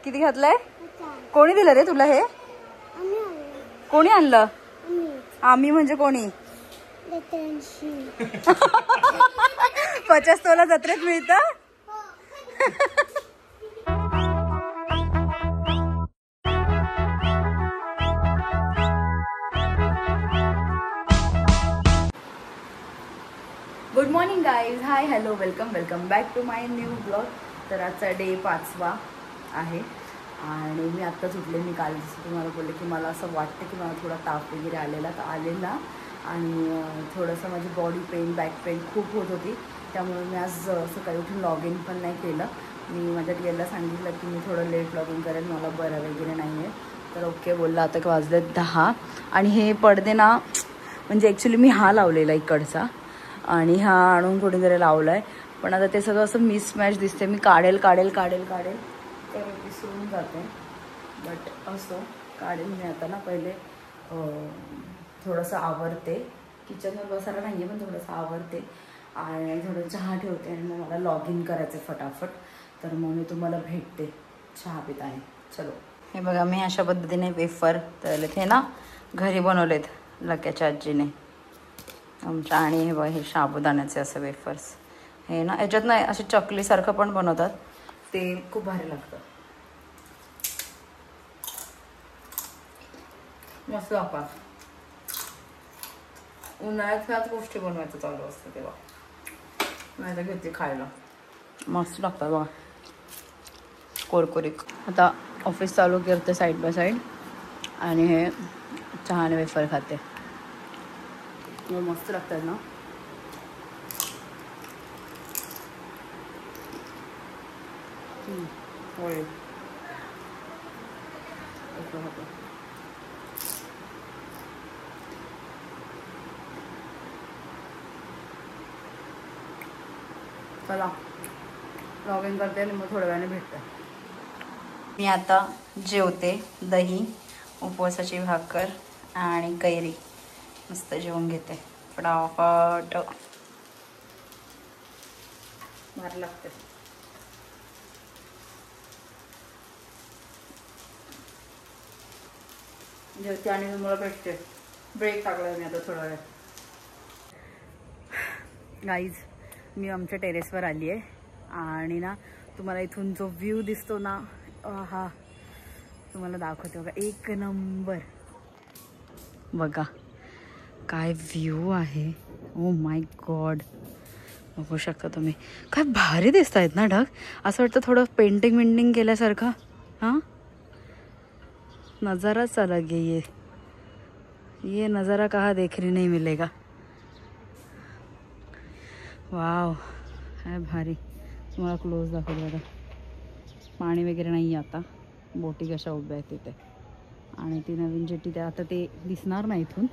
किती घातलंय? कोणी दिलं रे तुला हे? कोणी आणलं? आम्ही म्हणजे कोणी? 50 तोला जत्रेत मिळतं. Good morning guys. Hi hello welcome back to my new blog. तर आजचा डे 5वा आहे आणि मी आत्ताच उठले. मी काल जसं तुम्हाला बोलले की मला असं वाटतं की मला थोडा ताप वगैरे आलेला आणि थोडंसं माझी बॉडी पेन बॅक पेन खूप होत होती. त्यामुळे मी आज सकाळी उठून लॉग इन पण नाही केलं. मी माझ्या टीएलला सांगितलं की मी थोडं लेट लॉग इन करेन, मला बरं वगैरे नाही आहे. तर ओके बोलला. आता की वाजले 10 आणि हे पडदे ना म्हणजे ॲक्च्युली मी हा लावलेला इकडचा आणि हा आणून कुठेतरी लावला आहे. पण आता ते सगळं असं मिसमॅच दिसते. मी काढेल तर विसरून जाते. बट असं काढेल मी आता ना. पहिले थोडंसं आवरते, किचनवर बसायला नाही आहे पण थोडंसं आवरते आणि थोडं चहा ठेवते आणि मग मला लॉग इन करायचं फटाफट. तर मग मी तुम्हाला भेटते चहा पिताने. चलो. हे बघा मी अशा पद्धतीने वेफर तळलेत. हे ना घरी बनवलेत लक्याच्या आजीने आमच्या. आणि हे बघा हे साबुदाण्याचे असे वेफर्स. हे ना याच्यात नाही असे चकलीसारखं पण बनवतात, ते खूप भारी लागतं. मस्त लागतात. उन्हाळ्यात ह्याच गोष्टी बनवायचं चालू असतं तेव्हा नाही तर घेते खायला. मस्त लागतात बघा कोरकोरीक. आता ऑफिस चालू करते साईड बाय साईड आणि हे चहाने वेफर खाते. मस्त लागतात ना. होय चला लॉग इन करते आणि मग थोड्या वेळाने भेटते. मी आता जेवते. दही, उपवासाची भाकर आणि कैरी मस्त जेवून घेते फटाफट. भारी लागते. जेवते आणि तुम्हाला भेटते. ब्रेक टाकला मी आता थोडा वेळ. गाईज मी आमच्या टेरेसवर आली आहे आणि ना तुम्हाला इथून जो व्ह्यू दिसतो ना हा तुम्हाला दाखवते बघा. एक नंबर बघा काय व्ह्यू आहे. Oh my God. बघू शकता तुम्ही काय भारी दिसत आहेत ना ढग. असं वाटतं थोडं पेंटिंग केल्यासारखं. हां नज़ाराच अलग है. ये नज़ारा कहाँ देखने नहीं मिलेगा. वाव काय भारी. तुम्हाला क्लोज दाखवलं बघा. पाणी वगैरे नाही आहे आता. बोटी कशा उभ्या आहेत तिथे आणि ती नवीन जेटी ते आता ते दिसणार नाही इथून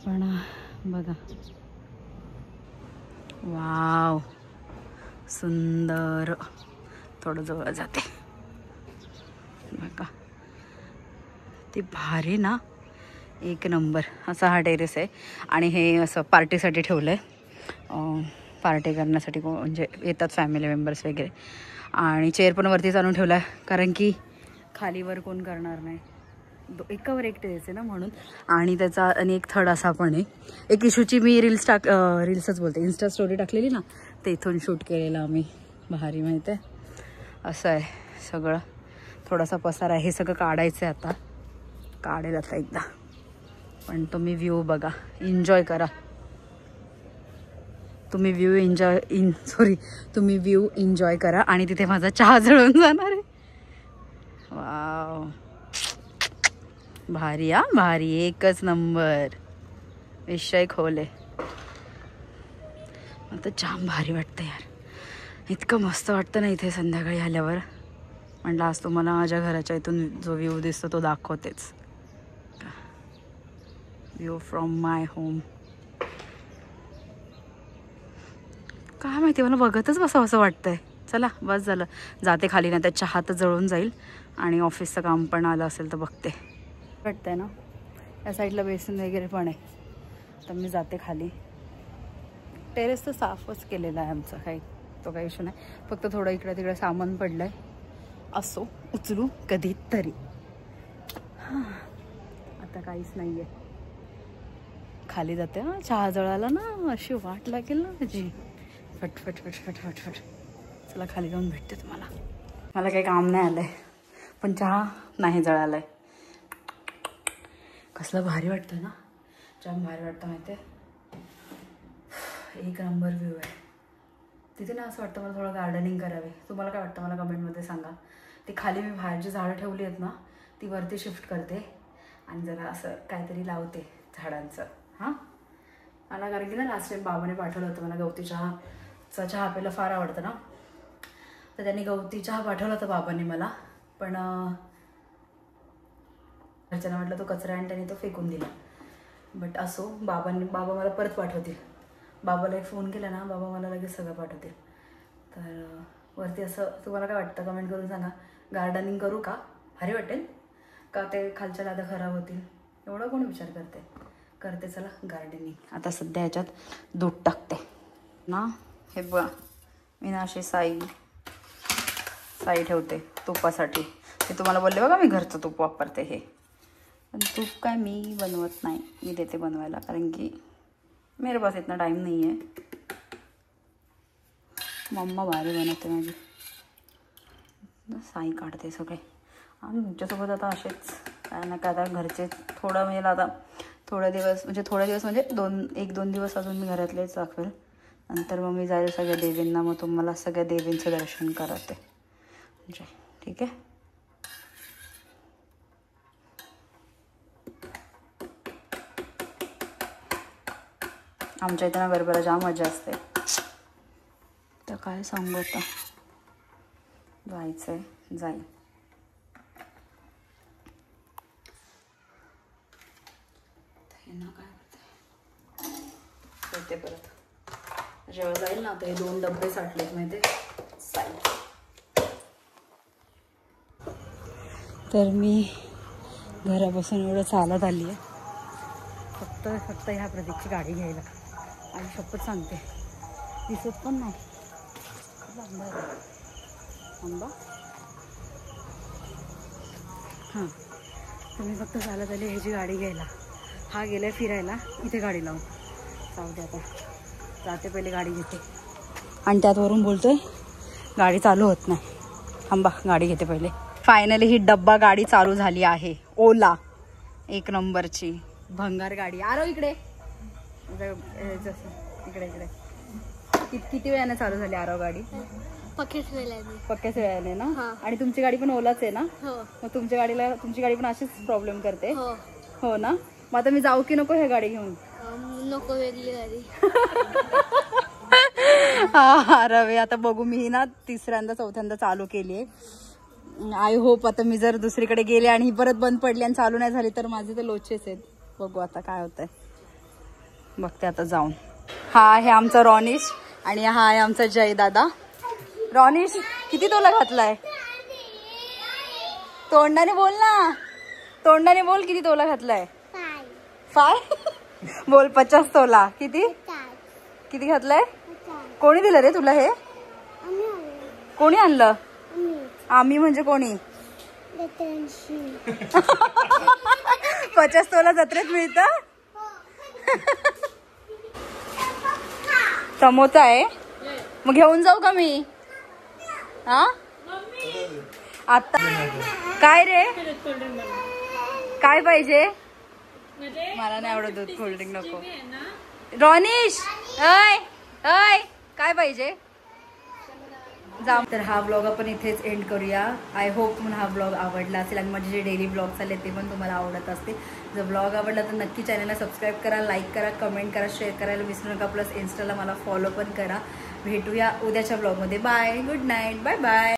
पण बघा. वाव सुंदर. थोडं जवळ जाते बघा. ती भारी ना. एक नंबर. असा हा टेरेस आहे आणि हे असं पार्टीसाठी ठेवलं आहे. पार्टी करण्यासाठी म्हणजे येतात फॅमिली मेंबर्स वगैरे. आणि चेअर पण वरतीच आणून ठेवला आहे कारण की खालीवर कोण करणार नाही. एकावर एक टेरेस आहे ना म्हणून. आणि त्याचा आणि एक थर्ड असा पण आहे. एक इशूची मी रील्सच बोलते इन्स्टा स्टोरी टाकलेली ना ते इथून शूट केलेलं आम्ही. भारी माहीत आहे. असं आहे सगळं. थोडासा पसारा आहे. हे सगळं काढायचं आहे आता. काढेल आता एकदा. पण तुम्ही व्ह्यू बघा. एन्जॉय करा. तुम्ही व्ह्यू एन्जॉय करा. आणि तिथे माझा चहा जळून जाणार आहे. वाव भारी. भारी एकच नंबर. विषय खोले. आता जाम भारी वाटतं यार. इतकं मस्त वाटतं ना इथे संध्याकाळी आल्यावर. म्हटलं आज तुम्हाला माझ्या घराच्या इथून जो व्ह्यू दिसतो तो दाखवतेच. View from my home. काय माहिती मला बघतच बसावं असं वाटतंय. चला बस झालं. जाते खाली ना. त्या चहा तर जळून जाईल आणि ऑफिसचं काम पण आलं असेल तर बघते. वाटतंय ना. या साईडला बेसिन वगैरे पण आहे. तर मी जाते खाली. टेरेस तर साफच केलेला आहे आमचं. काही तो काही इश्यू नाही. फक्त थोडं इकडे तिकडे सामान पडलं आहे असो उचलू कधीतरी. आता काहीच नाही आहे. खाली जाते. हां चहा जळाला ना, अशी वाट लागेल ना माझी. फटफट फटफट फटफट. चला खाली जाऊन भेटते तुम्हाला. मला काही काम नाही आलं आहे, पण चहा नाही जळाला आहे. कसलं भारी वाटतं ना, जाम भारी वाटतं माहिती आहे. एक नंबर व्ह्यू आहे तिथे ना. असं वाटतं मला थोडं गार्डनिंग करावे. तुम्हाला काय वाटतं मला कमेंटमध्ये सांगा. ते खाली मी बाहेर जी झाडं ठेवली आहेत ना, ती वरती शिफ्ट करते आणि जरा असं काहीतरी लावते झाडांचं. हां मला कारण की ना लास्ट टाइम बाबाने पाठवलं होतं मला गवती चहा प्यायला फार आवडतं ना, तर त्यांनी गवती चहा पाठवला होता बाबांनी मला. पण घरच्यांना म्हटलं तो कचरा आणि त्यांनी तो फेकून दिला. बट असो, बाबा मला परत पाठवतील. बाबाला एक फोन केला ना, बाबा मला लगेच सगळं पाठवतील. तर वरती असं तुम्हाला काय वाटतं कमेंट करून सांगा. गार्डनिंग करू का? भारी वाटेल का? ते खालच्या लादा खराब होतील एवढा कोण विचार करते. चला गार्डनिंग. आता सध्या ह्याच्यात दूध टाकते ना. हे बघा मी ना अशी साई ठेवते तुपासाठी. हे तुम्हाला बोलले बघा मी घरचं तूप वापरते हे. पण तूप काय मी बनवत नाही, मी देते बनवायला, कारण की मेरे पास इतना टाइम नहीं है. मम्मा भारी बनवते माझी. साई काढते सगळे. आणि तुमच्यासोबत आता असेच काय ना काय आता घरचे थोडं म्हणजे आता थोडे दिवस म्हणजे 1-2 दिवस अजून मी घरातलेच दाखवेल. नंतर मग मी जाईल सगळ्या देवींना. मग तुम्हाला सगळ्या देवींचं दर्शन करते म्हणजे. ठीक आहे. आमच्या इथं ना गरबाला जाम मजा असते. तर काय सांगू आता, जायचं आहे जाईल. ना काय होते परत जेव्हा जाईल ना. आता हे 2 डब्बे साठलेत माहिती साई. तर मी घरापासून एवढं चालत आली आहे फक्त ह्या प्रतीकची गाडी घ्यायला. आणि शपथ सांगते दिसत पण नाही आंबा. हां तर मी फक्त चालत आली ह्याची गाडी घ्यायला. हा गेलाय फिरायला, इथे गाडी लावून. जाऊ दे आता जाते, पहिले गाडी घेते. आणि त्यातवरून बोलतोय गाडी चालू होत नाही. आंबा गाडी घेते पहिले. फायनली ही डब्बा गाडी चालू झाली आहे. ओला 1 नंबरची भंगार गाडी. आरो इकडे इकडे किती वेळाने चालू झाली आरो गाडी? पक्क्याच वेळाने ना. आणि तुमची गाडी पण ओलाच आहे ना. मग तुमची गाडी पण अशीच प्रॉब्लेम करते. हो ना. मग आता मी जाऊ की नको ह्या गाडी घेऊन? नको, वेगळी गाडी. हा रवे आता बघू. मी ना 3ऱ्यांदा-4थ्यांदा चालू केली आहे. आय होप आता मी जर दुसरीकडे गेले आणि ही परत बंद पडली आणि चालू नाही झाली तर माझे ते लोचेच आहेत. बघू आता काय होतंय, बघते आता जाऊन. हा आहे आमचा रॉनिश आणि हा आहे आमचा जय दादा. रॉनिश किती तोला घातलाय? तोंडाने बोल ना, तोंडाने बोल. किती तोला घातलाय? 5 बोल. 50 तोला. किती घातलाय? कोणी दिलं रे तुला हे? कोणी आणलं? आम्ही म्हणजे कोणी? 50 तोला जत्रेत मिळतं. समोसा आहे मग घेऊन जाऊ का मी? हा आता काय रे, काय पाहिजे? मला नाही आवडत दूध, कोल्ड्रिंक नको. रॉनिश अय काय पाहिजे? जा. तर हा ब्लॉग आपण इथेच एंड करूया. आय होप तुम्हाला हा ब्लॉग आवडला असेल आणि माझे जे डेली ब्लॉग चालले ते पण तुम्हाला आवडत असतील. जर ब्लॉग आवडला तर नक्की चॅनलला सबस्क्राईब करा, लाईक करा, कमेंट करा, शेअर करायला विसरू नका. प्लस इन्स्टाला मला फॉलो पण करा. भेटूया उद्याच्या ब्लॉगमध्ये. Bye, good night, bye bye.